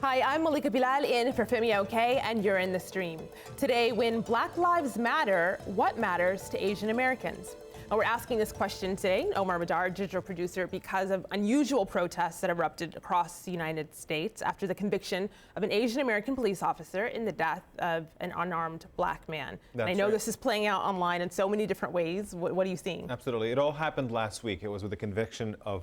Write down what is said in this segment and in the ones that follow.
Hi, I'm Malika Bilal in for Femi OK, and you're in the stream. Today, when Black Lives Matter, what matters to Asian Americans? And we're asking this question today, Omar Madar, digital producer, because of unusual protests that erupted across the United States after the conviction of an Asian American police officer in the death of an unarmed black man. And I know this is playing out online in so many different ways. What are you seeing? Absolutely. It all happened last week. It was with the conviction of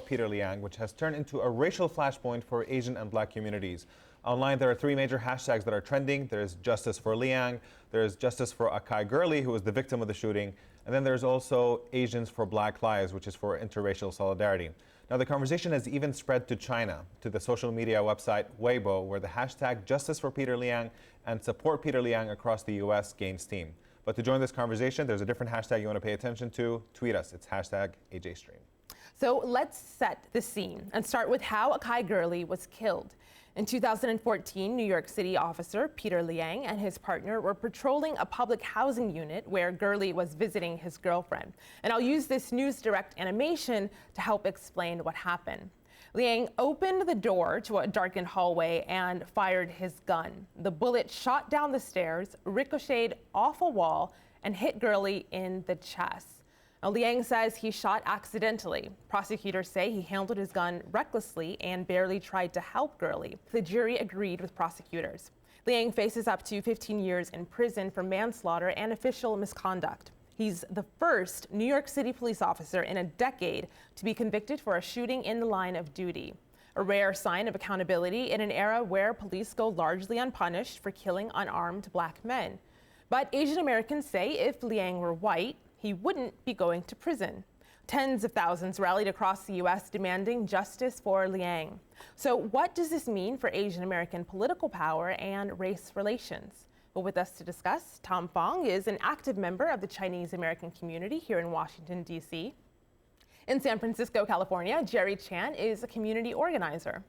Peter Liang, which has turned into a racial flashpoint for Asian and black communities. Online, there are three major hashtags that are trending. There's Justice for Liang, there's Justice for Akai Gurley, who was the victim of the shooting, and then there's also Asians for Black Lives, which is for interracial solidarity. Now, the conversation has even spread to China, to the social media website Weibo, where the hashtag Justice for Peter Liang and Support Peter Liang across the U.S. gained steam. But to join this conversation, there's a different hashtag you want to pay attention to. Tweet us. It's hashtag AJStream. So let's set the scene and start with how Akai Gurley was killed. In 2014, New York City officer Peter Liang and his partner were patrolling a public housing unit where Gurley was visiting his girlfriend. And I'll use this News Direct animation to help explain what happened. Liang opened the door to a darkened hallway and fired his gun. The bullet shot down the stairs, ricocheted off a wall, and hit Gurley in the chest. Now, Liang says he shot accidentally. Prosecutors say he handled his gun recklessly and barely tried to help Gurley. The jury agreed with prosecutors. Liang faces up to 15 years in prison for manslaughter and official misconduct. He's the first New York City police officer in a decade to be convicted for a shooting in the line of duty, a rare sign of accountability in an era where police go largely unpunished for killing unarmed black men. But Asian Americans say if Liang were white, he wouldn't be going to prison. Tens of thousands rallied across the U.S. demanding justice for Liang. So what does this mean for Asian American political power and race relations? Well, with us to discuss, Tom Fong is an active member of the Chinese American community here in Washington, D.C. In San Francisco, California, Jerry Chan is a community organizer.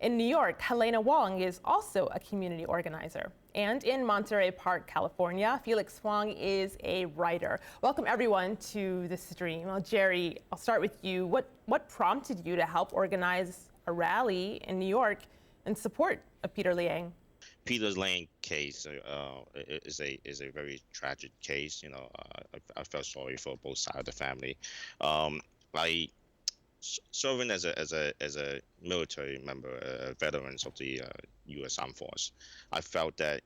In New York, Helena Wong is also a community organizer. And in Monterey Park, California, Felix Huang is a writer. Welcome everyone to the stream. Well, Jerry, I'll start with you. What prompted you to help organize a rally in New York in support of Peter Liang? Peter Liang case is a very tragic case. You know, I felt sorry for both sides of the family. Serving as a military member, veterans of the U.S. Armed Force, I felt that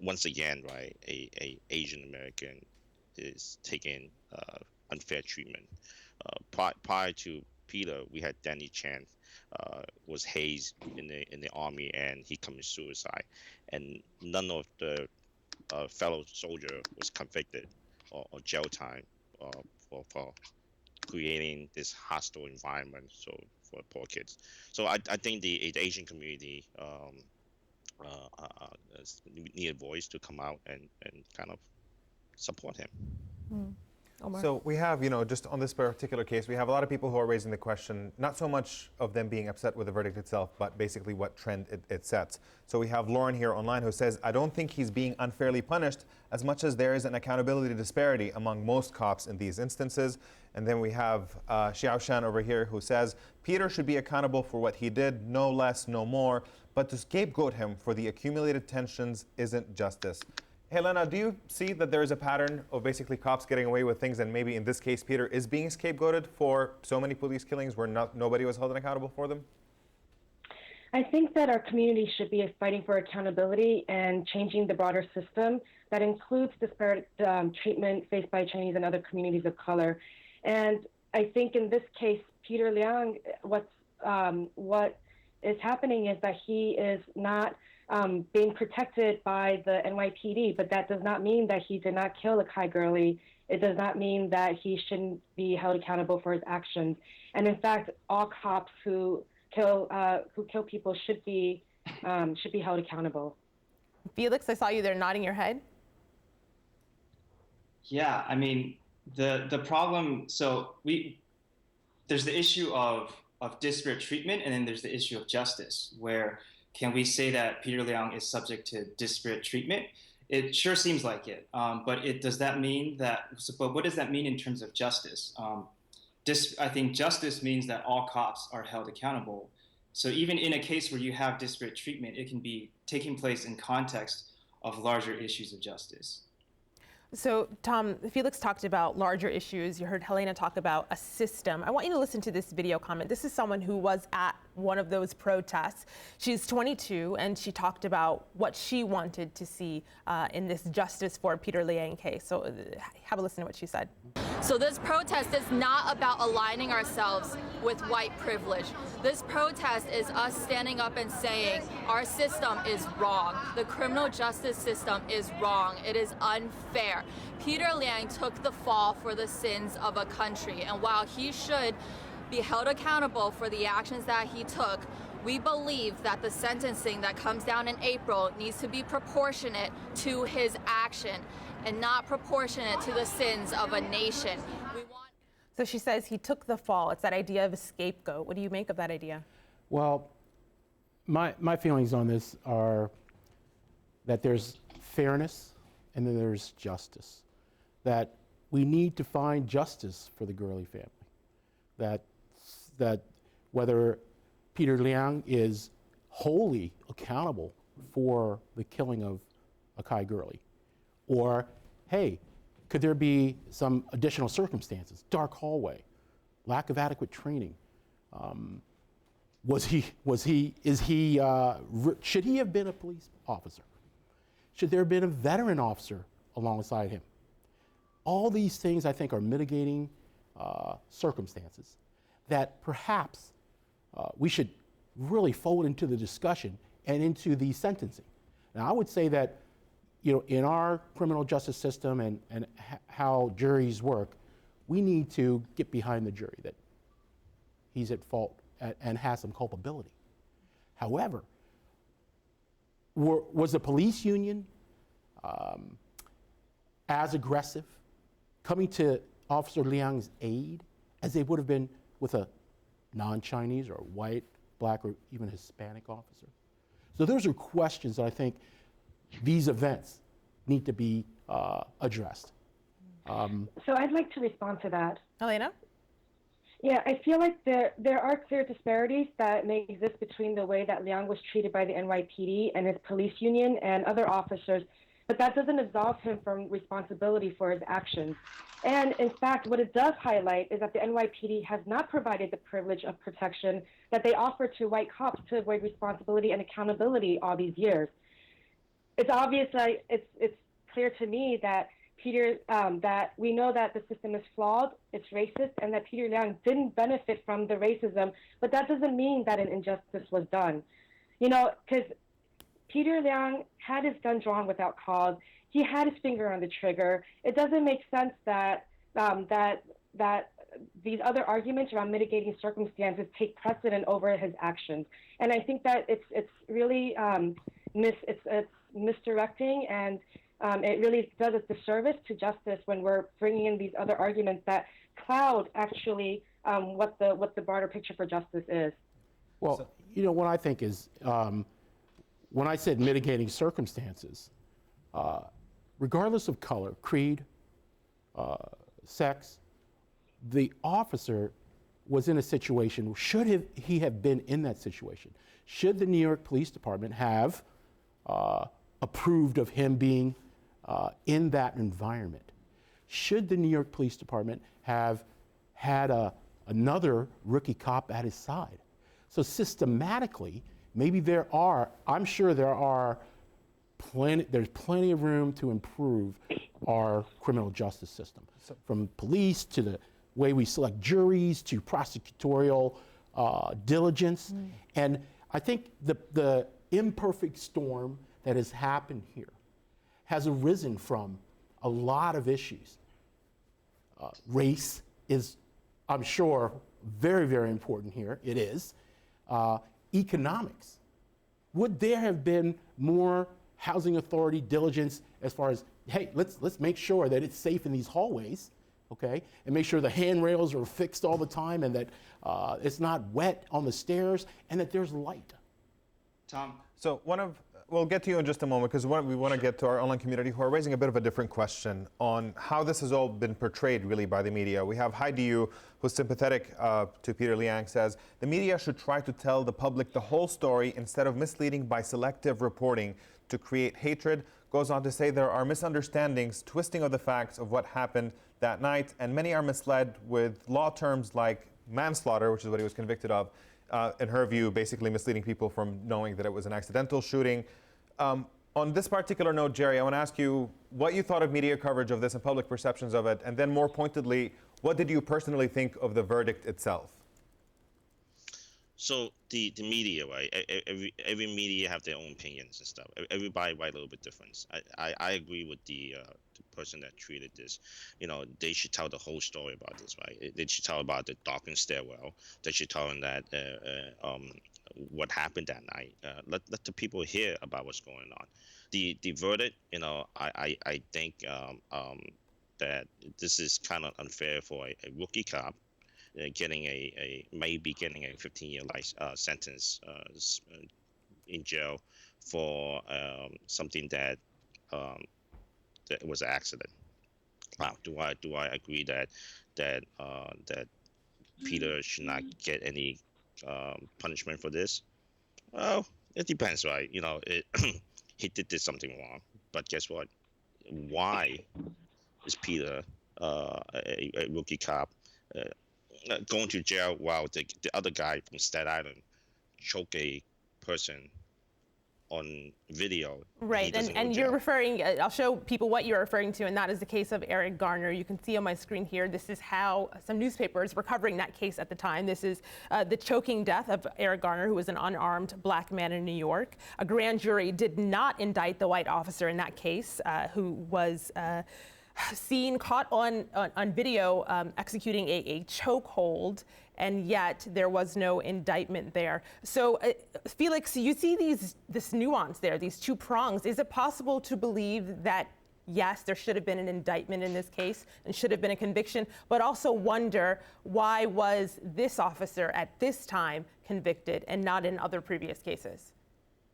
once again, right, a Asian American is taking unfair treatment. Prior to Peter, we had Danny Chan, was hazed in the army, and he committed suicide, and none of the fellow soldier was convicted or jail time for creating this hostile environment for poor kids. So I think the Asian community need a voice to come out and kind of support him. Omar. So we have, just on this particular case, we have a lot of people who are raising the question, not so much of them being upset with the verdict itself, but basically what trend it sets. So we have Lauren here online who says, I don't think he's being unfairly punished as much as there is an accountability disparity among most cops in these instances. And then we have Xiao Shan over here who says, Peter should be accountable for what he did, no less, no more, but to scapegoat him for the accumulated tensions isn't justice. Helena, do you see that there is a pattern of basically cops getting away with things, and maybe in this case, Peter is being scapegoated for so many police killings where nobody was held accountable for them? I think that our community should be fighting for accountability and changing the broader system that includes disparate treatment faced by Chinese and other communities of color. And I think in this case, Peter Liang, what is happening is that he is not being protected by the NYPD, but that does not mean that he did not kill Akai Gurley. It does not mean that he shouldn't be held accountable for his actions. And in fact, all cops who kill people should be held accountable. Felix, I saw you there nodding your head. Yeah, I mean, the problem, there's the issue of disparate treatment, and then there's the issue of justice, where can we say that Peter Liang is subject to disparate treatment? It sure seems like it, but what does that mean in terms of justice? I think justice means that all cops are held accountable. So even in a case where you have disparate treatment, it can be taking place in context of larger issues of justice. So, Tom, Felix talked about larger issues. You heard Helena talk about a system. I want you to listen to this video comment. This is someone who was at one of those protests. She's 22, and she talked about what she wanted to see in this Justice for Peter Liang case. So have a listen to what she said. So this protest is not about aligning ourselves with white privilege. This protest is us standing up and saying our system is wrong. The criminal justice system is wrong. It is unfair. Peter Liang took the fall for the sins of a country, and while he should be held accountable for the actions that he took, we believe that the sentencing that comes down in April needs to be proportionate to his action and not proportionate to the sins of a nation. So she says he took the fall. It's that idea of a scapegoat. What do you make of that idea? Well, my feelings on this are that there's fairness and then there's justice. That we need to find justice for the Gurley family. That whether Peter Liang is wholly accountable for the killing of Akai Gurley, or, hey, could there be some additional circumstances? Dark hallway, lack of adequate training. Should he have been a police officer? Should there have been a veteran officer alongside him? All these things, I think, are mitigating circumstances that perhaps we should really fold into the discussion and into the sentencing. Now, I would say that, you know, in our criminal justice system and how juries work, we need to get behind the jury that he's at fault and has some culpability. However, was the police union as aggressive, coming to Officer Liang's aid as they would have been with a non-Chinese or white, black, or even Hispanic officer? So those are questions that I think these events need to be addressed. So I'd like to respond to that. Helena? Yeah, I feel like there are clear disparities that may exist between the way that Liang was treated by the NYPD and his police union and other officers, but that doesn't absolve him from responsibility for his actions. And in fact, what it does highlight is that the NYPD has not provided the privilege of protection that they offer to white cops to avoid responsibility and accountability all these years. It's obvious, it's clear to me that that we know that the system is flawed, it's racist, and that Peter Liang didn't benefit from the racism, but that doesn't mean that an injustice was done. You know, because Peter Liang had his gun drawn without cause. He had his finger on the trigger. It doesn't make sense that that these other arguments around mitigating circumstances take precedent over his actions. And I think that it's really it's misdirecting, and it really does a disservice to justice when we're bringing in these other arguments that cloud actually what the broader picture for justice is. Well, you know, what I think is, when I said mitigating circumstances, regardless of color, creed, sex, the officer was in a situation, should he have been in that situation? Should the New York Police Department have approved of him being in that environment? Should the New York Police Department have had another rookie cop at his side? So systematically, maybe I'm sure there's plenty of room to improve our criminal justice system. From police to the way we select juries to prosecutorial diligence. And I think the imperfect storm that has happened here has arisen from a lot of issues. Race is, I'm sure, very, very important here. It is. Economics. Would there have been more housing authority diligence as far as, hey, let's make sure that it's safe in these hallways, okay? And make sure the handrails are fixed all the time, and that it's not wet on the stairs, and that there's light. Tom? So one of we'll get to you in just a moment because we want to get to our online community who are raising a bit of a different question on how this has all been portrayed really by the media. We have Heidi Yu, who's sympathetic to Peter Liang, says the media should try to tell the public the whole story instead of misleading by selective reporting to create hatred. Goes on to say there are misunderstandings, twisting of the facts of what happened that night, and many are misled with law terms like manslaughter, which is what he was convicted of, in her view, basically misleading people from knowing that it was an accidental shooting. On this particular note, Jerry, I want to ask you what you thought of media coverage of this and public perceptions of it, and then more pointedly, what did you personally think of the verdict itself? So the media, right? Every media have their own opinions and stuff. Everybody write a little bit different. I agree with the person that treated this. You know, they should tell the whole story about this, right? They should tell about the darkened stairwell. They should tell them that what happened that night. Let the people hear about what's going on. The verdict, you know, I think that this is kind of unfair for a rookie cop. Maybe getting a 15-year life sentence in jail for something that was an accident. Wow, do I agree that Peter should not get any punishment for this? Well, it depends, right? You know, he did something wrong, but guess what? Why is Peter a rookie cop? Going to jail while the other guy from Staten Island choke a person on video. Right, and you're referring, I'll show people what you're referring to, and that is the case of Eric Garner. You can see on my screen here, this is how some newspapers were covering that case at the time. This is the choking death of Eric Garner, who was an unarmed black man in New York. A grand jury did not indict the white officer in that case, who was seen caught on video executing a chokehold, and yet there was no indictment there. So, Felix, you see this nuance there, these two prongs. Is it possible to believe that, yes, there should have been an indictment in this case and should have been a conviction, but also wonder why was this officer at this time convicted and not in other previous cases?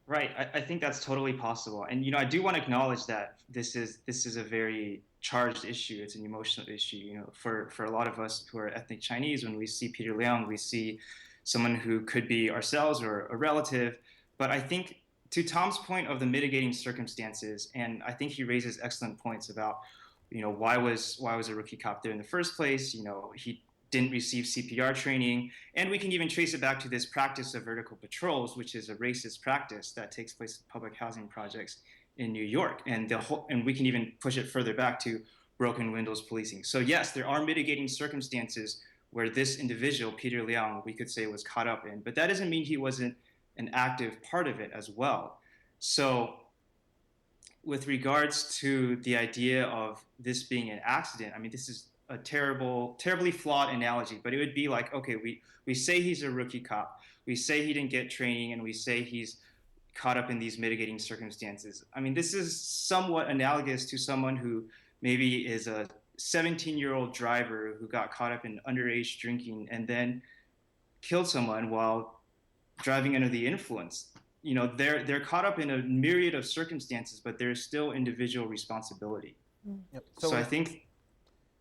Right, I think that's totally possible. And, you know, I do want to acknowledge that this is a very charged issue. It's an emotional issue. You know, for a lot of us who are ethnic Chinese, when we see Peter Liang, we see someone who could be ourselves or a relative. But I think, to Tom's point of the mitigating circumstances, and I think he raises excellent points about, you know, why was a rookie cop there in the first place? You know, he didn't receive CPR training, and we can even trace it back to this practice of vertical patrols, which is a racist practice that takes place in public housing projects in New York, and we can even push it further back to broken windows policing. So yes, there are mitigating circumstances where this individual, Peter Liang, we could say was caught up in, but that doesn't mean he wasn't an active part of it as well. So with regards to the idea of this being an accident, I mean, this is a terribly flawed analogy, but it would be like, okay, we say he's a rookie cop, we say he didn't get training, and we say he's caught up in these mitigating circumstances. I mean, this is somewhat analogous to someone who maybe is a 17-year-old driver who got caught up in underage drinking and then killed someone while driving under the influence. You know, they're caught up in a myriad of circumstances, but there's still individual responsibility. Yep. So I think.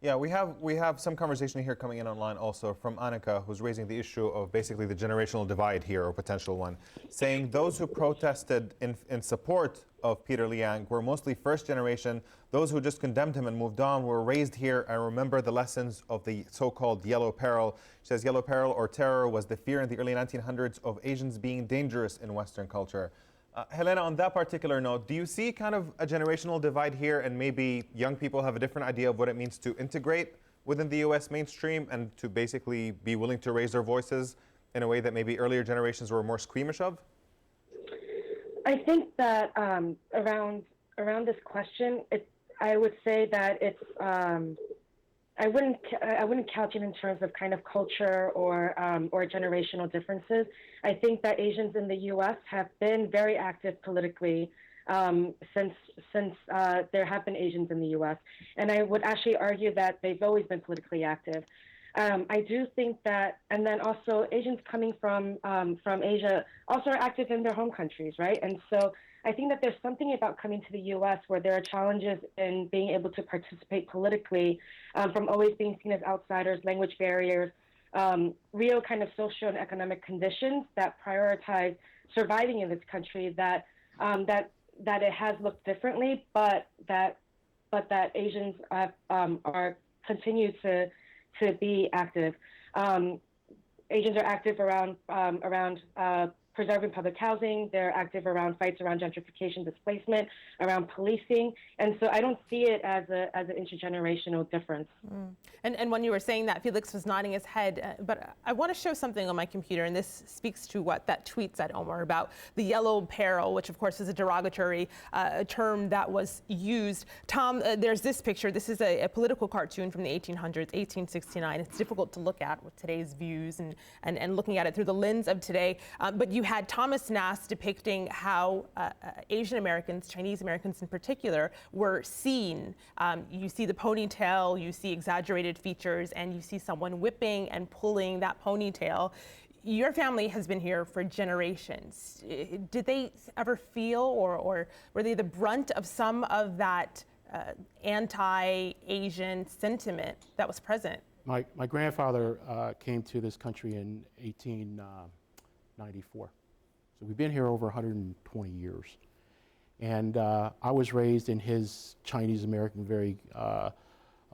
Yeah, we have some conversation here coming in online also from Annika, who's raising the issue of basically the generational divide here, or potential one, saying those who protested in support of Peter Liang were mostly first generation. Those who just condemned him and moved on were raised here and remember the lessons of the so-called yellow peril. She says yellow peril or terror was the fear in the early 1900s of Asians being dangerous in Western culture. Helena, on that particular note, do you see kind of a generational divide here, and maybe young people have a different idea of what it means to integrate within the U.S. mainstream and to basically be willing to raise their voices in a way that maybe earlier generations were more squeamish of? I think that around this question, I would say that it's I wouldn't couch it in terms of kind of culture or generational differences. I think that Asians in the U.S. have been very active politically since there have been Asians in the U.S. And I would actually argue that they've always been politically active. I do think that, and then also Asians coming from Asia also are active in their home countries, right? And so I think that there's something about coming to the U.S. where there are challenges in being able to participate politically, from always being seen as outsiders, language barriers, real kind of social and economic conditions that prioritize surviving in this country, that it has looked differently, but that Asians are continue to be active. Asians are active around preserving public housing. They're active around fights around gentrification, displacement, around policing, and so I don't see it as an intergenerational difference. And when you were saying that, Felix was nodding his head, but I want to show something on my computer, and this speaks to what that tweet said, Omar, about the yellow peril, which of course is a derogatory term that was used. Tom, there's this picture. This is a political cartoon from the 1800s, 1869. It's difficult to look at with today's views and looking at it through the lens of today, but you had Thomas Nast depicting how Asian Americans, Chinese Americans in particular, were seen. You see the ponytail, you see exaggerated features, and you see someone whipping and pulling that ponytail. Your family has been here for generations. Did they ever feel or were they the brunt of some of that anti-Asian sentiment that was present? My grandfather came to this country in 1894. So we've been here over 120 years. And I was raised in his Chinese-American, very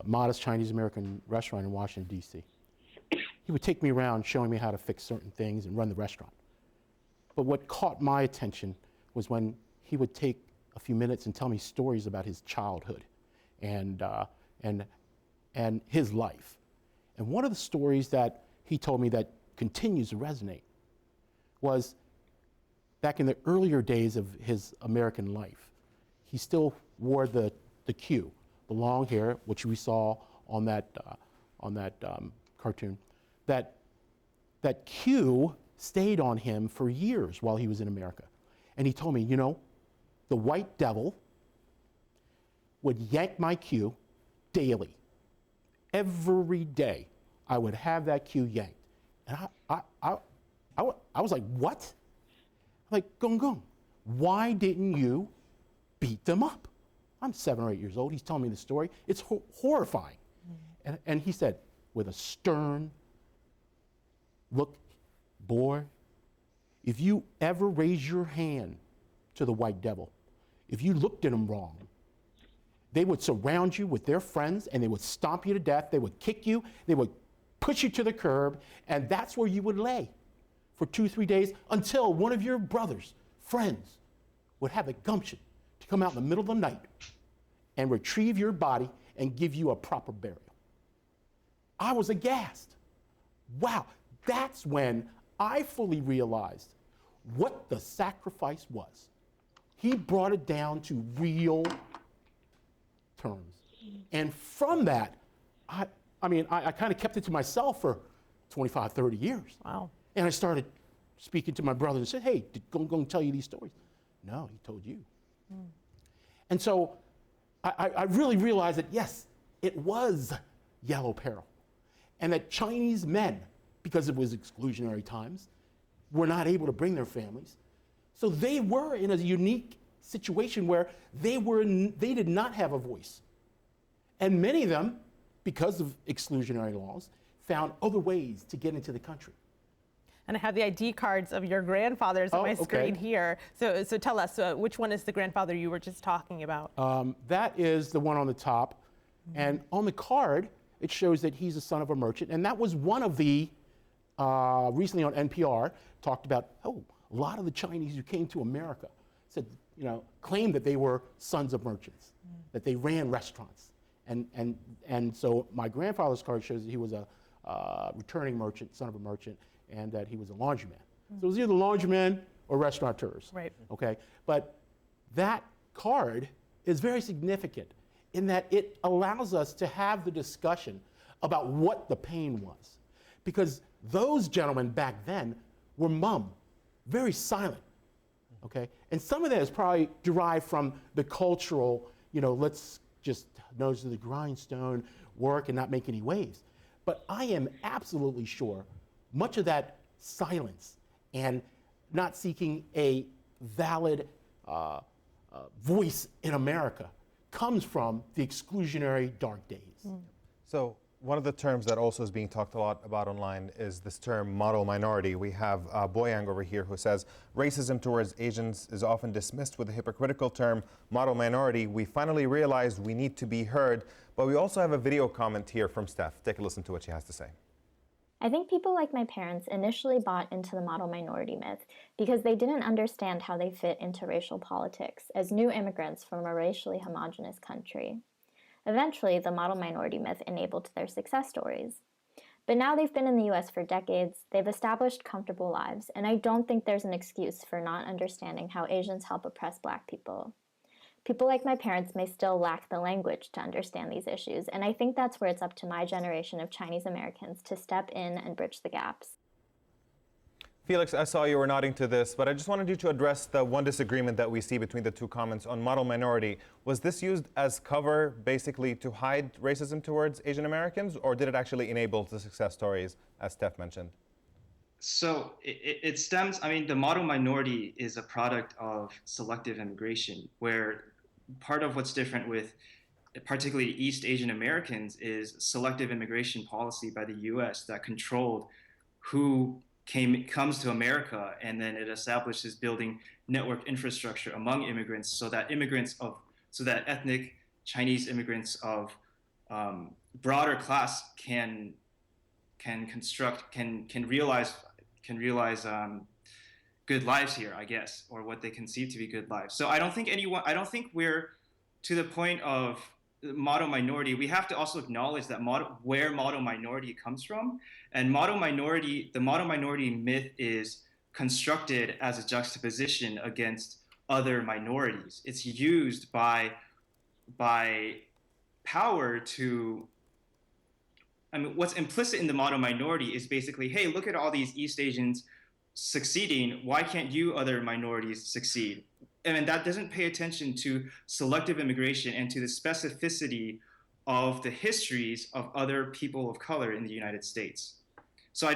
modest Chinese-American restaurant in Washington, D.C. He would take me around showing me how to fix certain things and run the restaurant. But what caught my attention was when he would take a few minutes and tell me stories about his childhood and his life. And one of the stories that he told me that continues to resonate was back in the earlier days of his American life. He still wore the queue, the long hair, which we saw on that cartoon. That queue stayed on him for years while he was in America. And he told me, you know, the white devil would yank my queue daily. Every day I would have that queue yanked. And I was like, what? Like, Gong Gong, why didn't you beat them up? I'm 7 or 8 years old. He's telling me the story. It's horrifying. And he said, with a stern look, boy, if you ever raise your hand to the white devil, if you looked at him wrong, they would surround you with their friends and they would stomp you to death. They would kick you. They would push you to the curb, and that's where you would lay for 2-3 days until one of your brothers, friends, would have the gumption to come out in the middle of the night and retrieve your body and give you a proper burial. I was aghast. Wow, that's when I fully realized what the sacrifice was. He brought it down to real terms. And from that, I kind of kept it to myself for 25, 30 years. Wow. And I started speaking to my brother and said, hey, did Gong Gong tell you these stories? No, he told you. And so I really realized that, yes, it was yellow peril. And that Chinese men, because it was exclusionary times, were not able to bring their families. So they were in a unique situation where they did not have a voice. And many of them, because of exclusionary laws, found other ways to get into the country. And I have the ID cards of your grandfathers on my screen here. So tell us, which one is the grandfather you were just talking about? That is the one on the top. And on the card, it shows that he's a son of a merchant. And that was one of the, recently on NPR, talked about, a lot of the Chinese who came to America said, claimed that they were sons of merchants, that they ran restaurants. And so my grandfather's card shows that he was a returning merchant, son of a merchant, and that he was a laundryman. So it was either laundryman or restaurateurs. Right. Okay. But that card is very significant in that it allows us to have the discussion about what the pain was. Because those gentlemen back then were mum, very silent. Okay. And some of that is probably derived from the cultural, let's just nose to the grindstone, work and not make any waves. But I am absolutely sure much of that silence and not seeking a valid voice in America comes from the exclusionary dark days. So one of the terms that also is being talked a lot about online is this term model minority. We have Boyang over here who says racism towards Asians is often dismissed with the hypocritical term model minority. We finally realized we need to be heard. But we also have a video comment here from Steph. Take a listen to what she has to say. I think people like my parents initially bought into the model minority myth because they didn't understand how they fit into racial politics as new immigrants from a racially homogenous country. Eventually, the model minority myth enabled their success stories. But now they've been in the US for decades, they've established comfortable lives, and I don't think there's an excuse for not understanding how Asians help oppress Black people. People like my parents may still lack the language to understand these issues, and I think that's where it's up to my generation of Chinese Americans to step in and bridge the gaps. Felix, I saw you were nodding to this, but I just wanted you to address the one disagreement that we see between the two comments on model minority. Was this used as cover, basically, to hide racism towards Asian Americans, or did it actually enable the success stories, as Steph mentioned? So it stems, I mean, the model minority is a product of selective immigration, where part of what's different with particularly East Asian Americans is selective immigration policy by the US that controlled who comes to America, and then it establishes building network infrastructure among immigrants so that ethnic Chinese immigrants of broader class can realize good lives here, I guess, or what they conceive to be good lives. So I don't think we're to the point of model minority. We have to also acknowledge that where model minority comes from, and the model minority myth is constructed as a juxtaposition against other minorities. It's used by power to, I mean, what's implicit in the model minority is basically, hey, look at all these East Asians succeeding. Why can't you other minorities succeed? And that doesn't pay attention to selective immigration and to the specificity of the histories of other people of color in the United States. So I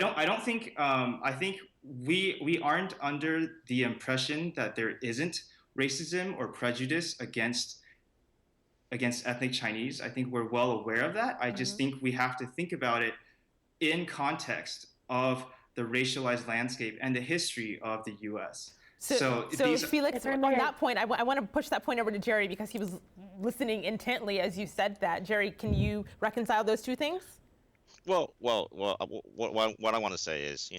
think we aren't under the impression that there isn't racism or prejudice against ethnic Chinese. I think we're well aware of that. I just think we have to think about it in context of the racialized landscape and the history of the US. So Felix, on that point, I want to push that point over to Jerry because he was listening intently as you said that. Jerry, can you reconcile those two things? Well, what I want to say is,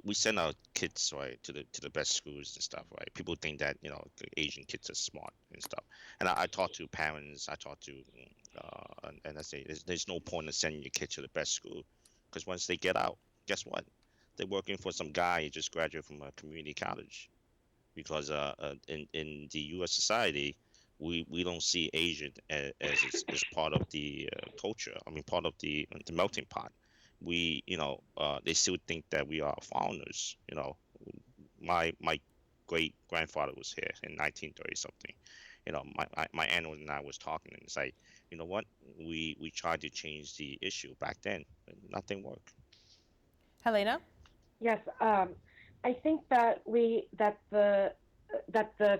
we send our kids, right, to the best schools and stuff, right? People think that, the Asian kids are smart and stuff. And I talk to parents, and I say there's no point in sending your kid to the best school, because once they get out, guess what? They're working for some guy who just graduated from a community college, because in the U.S. society, we don't see Asian as part of the culture. I mean, part of the melting pot. They still think that we are foreigners. My great grandfather was here in 1930 something. My aunt and I was talking, and it's like, you know what? We tried to change the issue back then, but nothing worked. Helena? Yes, I think that the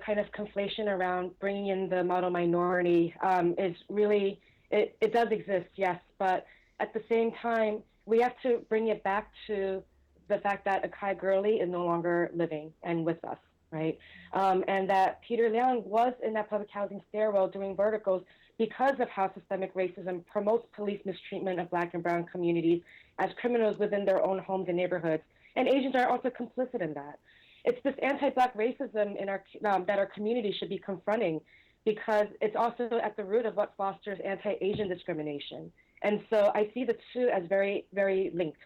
kind of conflation around bringing in the model minority is really, it does exist, yes, but at the same time, we have to bring it back to the fact that Akai Gurley is no longer living and with us, right? And that Peter Liang was in that public housing stairwell doing verticals because of how systemic racism promotes police mistreatment of Black and brown communities as criminals within their own homes and neighborhoods. And Asians are also complicit in that. It's this anti-Black racism in that our community should be confronting, because it's also at the root of what fosters anti-Asian discrimination. And so I see the two as very, very linked.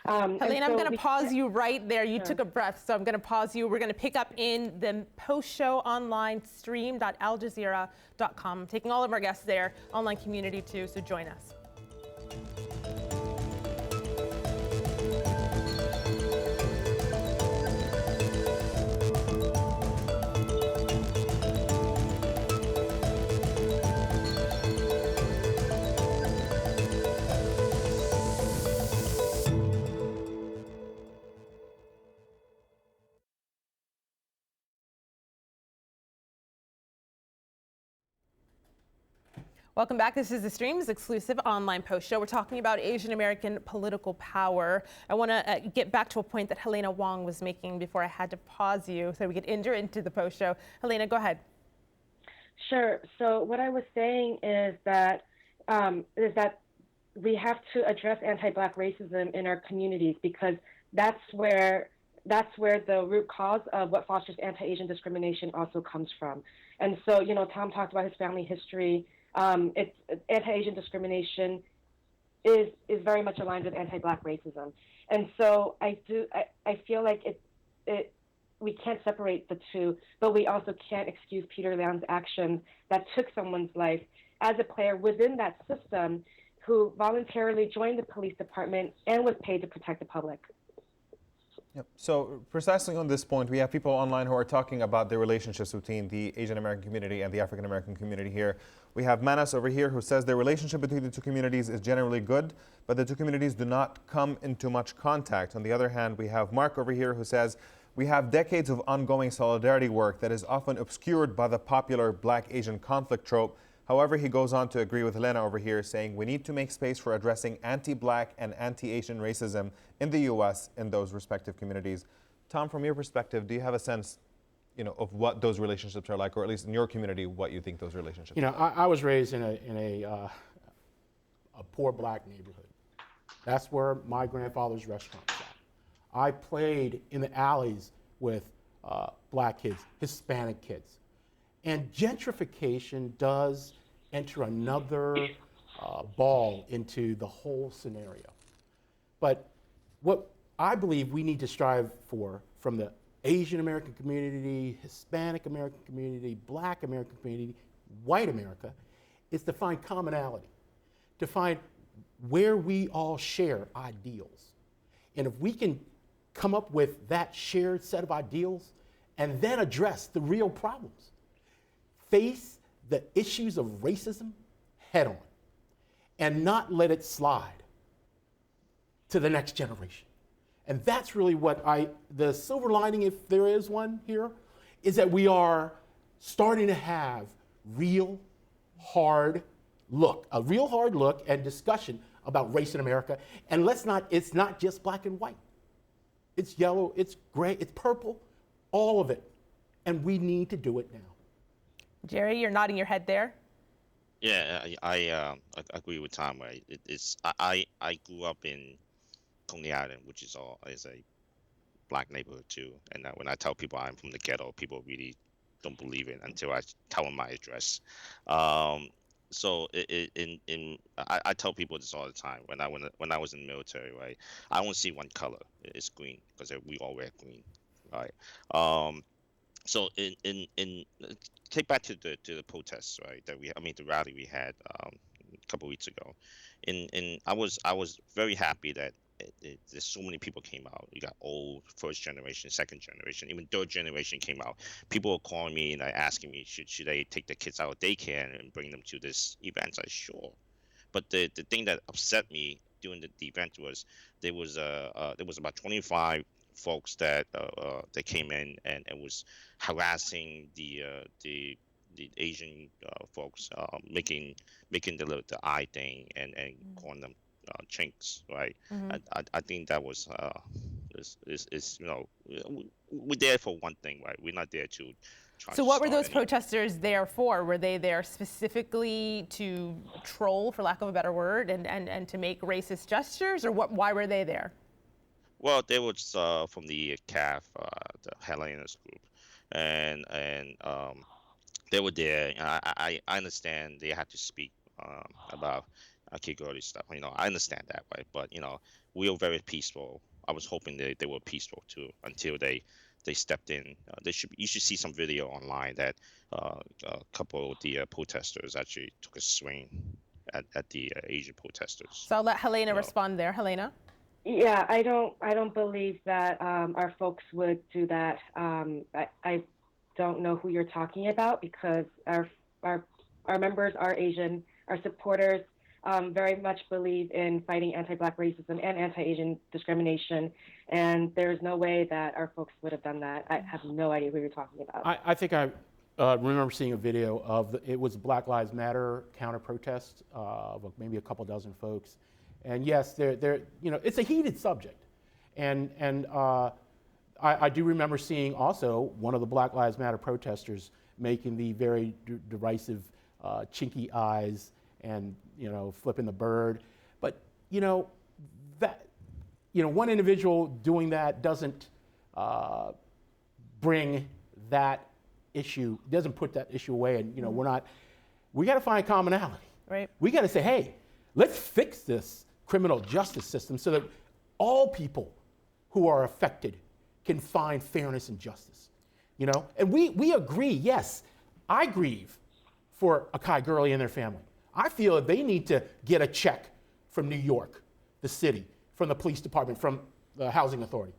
Helena, I'm going to pause you right there. You took a breath, so I'm going to pause you. We're going to pick up in the post-show online stream.aljazeera.com. I'm taking all of our guests there, online community too, so join us. Welcome back. This is the Stream's exclusive online post show. We're talking about Asian American political power. I want to get back to a point that Helena Wong was making before I had to pause you so we could enter into the post show. Helena, go ahead. Sure. So what I was saying is that we have to address anti-Black racism in our communities, because that's where the root cause of what fosters anti-Asian discrimination also comes from. And so, Tom talked about his family history. It's anti-Asian discrimination is very much aligned with anti-Black racism. And so I feel like we can't separate the two, but we also can't excuse Peter Liang's actions that took someone's life as a player within that system who voluntarily joined the police department and was paid to protect the public. Yep. So precisely on this point, we have people online who are talking about the relationships between the Asian American community and the African American community here. We have Manas over here who says the relationship between the two communities is generally good, but the two communities do not come into much contact. On the other hand, we have Mark over here who says we have decades of ongoing solidarity work that is often obscured by the popular Black-Asian conflict trope. However, he goes on to agree with Helena over here, saying we need to make space for addressing anti-Black and anti-Asian racism in the U.S. in those respective communities. Tom, from your perspective, do you have a sense, of what those relationships are like, or at least in your community, what you think those relationships are? I was raised in a poor Black neighborhood. That's where my grandfather's restaurant was at. I played in the alleys with Black kids, Hispanic kids. And gentrification does enter another ball into the whole scenario. But what I believe we need to strive for from the Asian American community, Hispanic American community, Black American community, white America, is to find commonality, to find where we all share ideals. And if we can come up with that shared set of ideals and then address the real problems, face the issues of racism head on, and not let it slide to the next generation. And that's really what the silver lining, if there is one here, is that we are starting to have a real hard look and discussion about race in America. And it's not just black and white. It's yellow, it's gray, it's purple, all of it. And we need to do it now. Jerry, you're nodding your head there. Yeah, I agree with Tom. Right, I grew up in Coney Island, which is a Black neighborhood too. And when I tell people I'm from the ghetto, people really don't believe it until I tell them my address. So I tell people this all the time. When I was in the military, right, I only see one color. It's green, because we all wear green, right? So in take back to the protests, right? The rally we had a couple of weeks ago. I was very happy that there's so many people came out. You got old, first generation, second generation, even third generation came out. People were calling me and asking me, should they take the kids out of daycare and bring them to this event? I said, sure. But the thing that upset me during the event was there was about 25 folks that came in and was harassing the Asian folks, making the eye thing and calling them chinks, right? Mm-hmm. I think that was we're there for one thing, right? We're not there to try. So what were those protesters there for? Were they there specifically to troll, for lack of a better word, and to make racist gestures, or what? Why were they there? Well, they was from the CAF, the Helena's group, and they were there. I understand they had to speak about Kigori stuff. I understand that, right? But we were very peaceful. I was hoping they were peaceful too until they stepped in. You should see some video online that a couple of the protesters actually took a swing at the Asian protesters. So I'll let Helena respond there. Helena. Yeah, I don't believe that our folks would do that. I don't know who you're talking about, because our members are Asian. Our supporters very much believe in fighting anti-Black racism and anti-Asian discrimination, and there's no way that our folks would have done that. I have no idea who you're talking about. I think I remember seeing a video of it was Black Lives Matter counter protest of maybe a couple dozen folks, and yes, it's a heated subject, and I do remember seeing also one of the Black Lives Matter protesters making the very derisive chinky eyes and flipping the bird, but one individual doing that doesn't bring that issue, doesn't put that issue away, and we got to find commonality. Right. We got to say, hey, let's fix this criminal justice system so that all people who are affected can find fairness and justice. And we agree, yes, I grieve for Akai Gurley and their family. I feel that they need to get a check from New York, the city, from the police department, from the housing authority.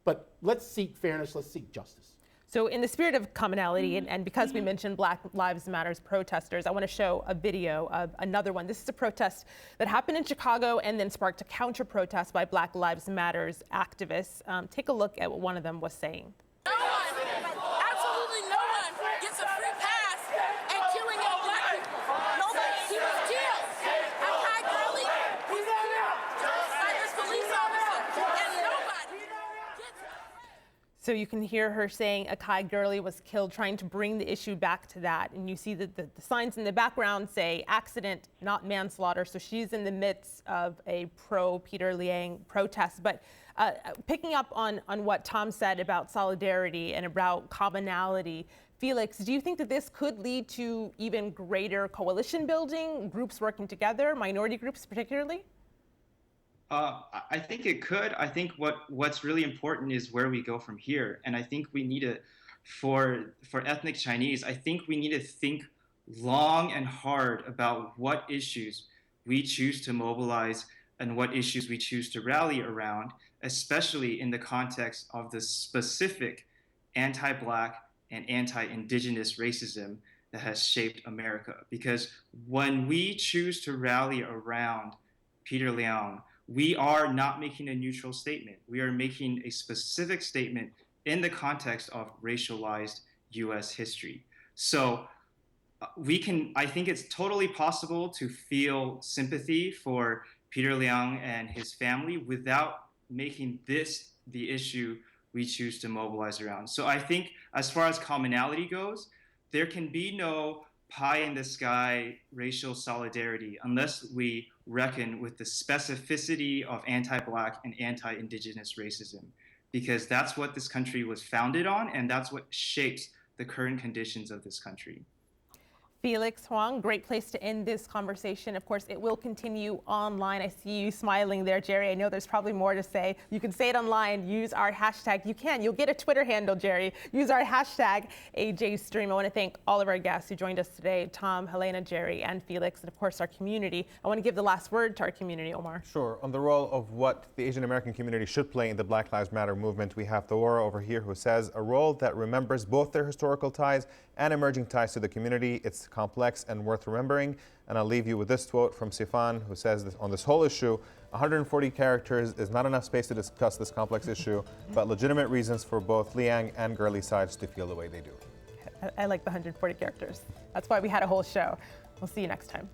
But let's seek fairness, let's seek justice. So in the spirit of commonality, and because we mentioned Black Lives Matter's protesters, I want to show a video of another one. This is a protest that happened in Chicago and then sparked a counter-protest by Black Lives Matter's activists. Take a look at what one of them was saying. No one, absolutely no one gets a free pass at killing young black people. Nobody, he was killed. Akai Gurley was killed by this police officer, and nobody gets So you can hear her saying Akai Gurley was killed, trying to bring the issue back to that. And you see that the signs in the background say accident, not manslaughter. So she's in the midst of a pro-Peter Liang protest. But picking up on what Tom said about solidarity and about commonality, Felix, do you think that this could lead to even greater coalition building, groups working together, minority groups particularly? I think it could. I think what's really important is where we go from here. And I think we need to, for ethnic Chinese, I think we need to think long and hard about what issues we choose to mobilize and what issues we choose to rally around, especially in the context of the specific anti-Black and anti-Indigenous racism that has shaped America. Because when we choose to rally around Peter Liang, we are not making a neutral statement. We are making a specific statement in the context of racialized US history. So I think it's totally possible to feel sympathy for Peter Liang and his family without making this the issue we choose to mobilize around. So I think as far as commonality goes, there can be no pie in the sky racial solidarity unless we reckon with the specificity of anti-Black and anti-Indigenous racism, because that's what this country was founded on, and that's what shapes the current conditions of this country. Felix Huang, great place to end this conversation. Of course, it will continue online. I see you smiling there, Jerry. I know there's probably more to say. You can say it online. Use our hashtag. You'll get a Twitter handle, Jerry. Use our hashtag AJStream. I want to thank all of our guests who joined us today, Tom, Helena, Jerry, and Felix, and of course our community. I want to give the last word to our community, Omar. Sure. On the role of what the Asian American community should play in the Black Lives Matter movement, we have Thora over here who says a role that remembers both their historical ties and emerging ties to the community. It's complex and worth remembering. And I'll leave you with this quote from Sifan, who says this, on this whole issue, 140 characters is not enough space to discuss this complex issue, but legitimate reasons for both Liang and Gurley sides to feel the way they do. I like the 140 characters. That's why we had a whole show. We'll see you next time.